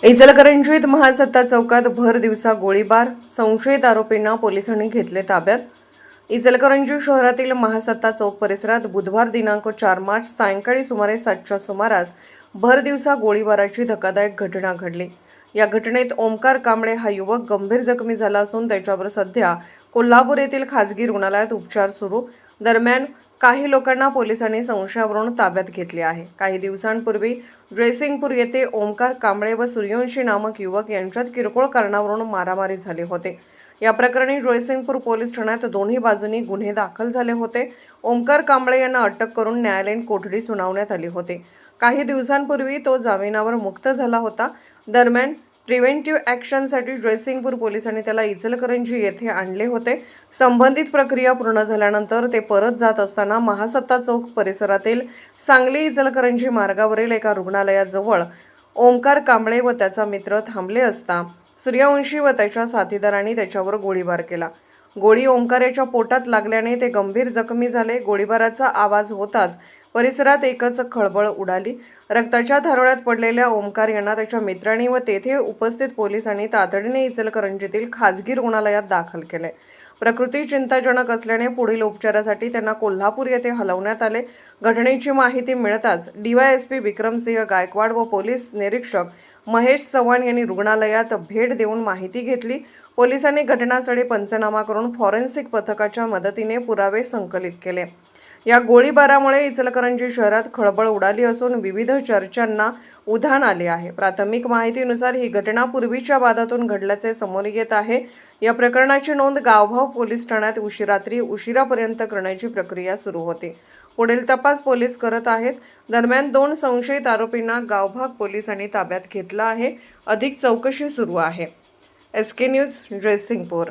इचलकरंजीत महासत्ता चौकात भर दिवसा गोळीबार, संशयित आरोपींना पोलिसांनी घेतले ताब्यात। इचलकरंजी शहरातील महासत्ता चौक परिसरात बुधवार दिनांक 4 मार्च सायंकाळी सुमारे 7च्या सुमारास भर दिवसा गोळीबाराची धक्कादायक घटना घडली। या घटनेत ओमकार कांबळे हा युवक गंभीर जखमी झाला असून त्याच्यावर सध्या कोल्हापूर येथील खासगी रुग्णालयात उपचार सुरू। दरम्यान काही लोकांना पोलिसांनी संशयावरून ताब्यात घेतले आहे। काही दिवसांपूर्वी जयसिंगपूर येथे ओमकार कांबळे व सूर्यवंशी नामक युवक यांच्यात किरकोळ कारणावरून मारामारी झाले होते। या प्रकरणी जयसिंगपूर पोलीस ठाण्यात दोन्ही बाजूंनी गुन्हे दाखल झाले होते। ओमकार कांबळे यांना अटक करून न्यायालयीन कोठडी सुनावण्यात आली होती। काही दिवसांपूर्वी तो जामिनावर मुक्त झाला होता। दरम्यान प्रिव्हेंटिव्ह ॲक्शनसाठी जयसिंगपूर पोलिसांनी त्याला इचलकरंजी येथे आणले होते। संबंधित प्रक्रिया पूर्ण झाल्यानंतर ते परत जात असताना महासत्ता चौक परिसरातील सांगली इचलकरंजी मार्गावरील एका रुग्णालयाजवळ ओमकार कांबळे व त्याचा मित्र थांबले असता सूर्यवंशी व त्याच्या साथीदारांनी त्याच्यावर गोळीबार केला। गोळी ओमकार याच्या पोटात लागल्याने ते गंभीर जखमी झाले। गोळीबाराचा आवाज होताच परिसरात एकच खळबळ उडाली। रक्ताच्या धारोळ्यात पडलेल्या ओमकार यांना त्याच्या मित्रांनी व तेथे उपस्थित पोलिसांनी तातडीने इचलकरंजीतील खासगी रुग्णालयात दाखल केले। प्रकृती चिंताजनक असल्याने पुढील उपचारासाठी त्यांना कोल्हापूर येथे हलवण्यात आले। घटनेची माहिती मिळताच डीवायएसपी विक्रमसिंह गायकवाड व पोलीस निरीक्षक महेश चव्हाण यांनी रुग्णालयात भेट देऊन माहिती घेतली। पोलिसांनी घटनास्थळी पंचनामा करून फॉरेन्सिक पथकाच्या मदतीने पुरावे संकलित केले। या गोळीबारामुळे इचलकरंजी शहरात खळबळ उडाली असून विविध चर्चांना उधाण आले आहे। प्राथमिक माहितीनुसार ही घटना पूर्वीच्या वादातून घडल्याचे समोर येत आहे। या प्रकरणाची नोंद गावभाग पोलीस ठाण्यात उशिरापर्यंत करण्याची प्रक्रिया सुरू होती। पुढील तपास पोलीस करत आहेत। दरम्यान 2 संशयित आरोपींना गावभाग पोलिसांनी ताब्यात घेतलं आहे। अधिक चौकशी सुरू आहे। SK news Jaysingpur.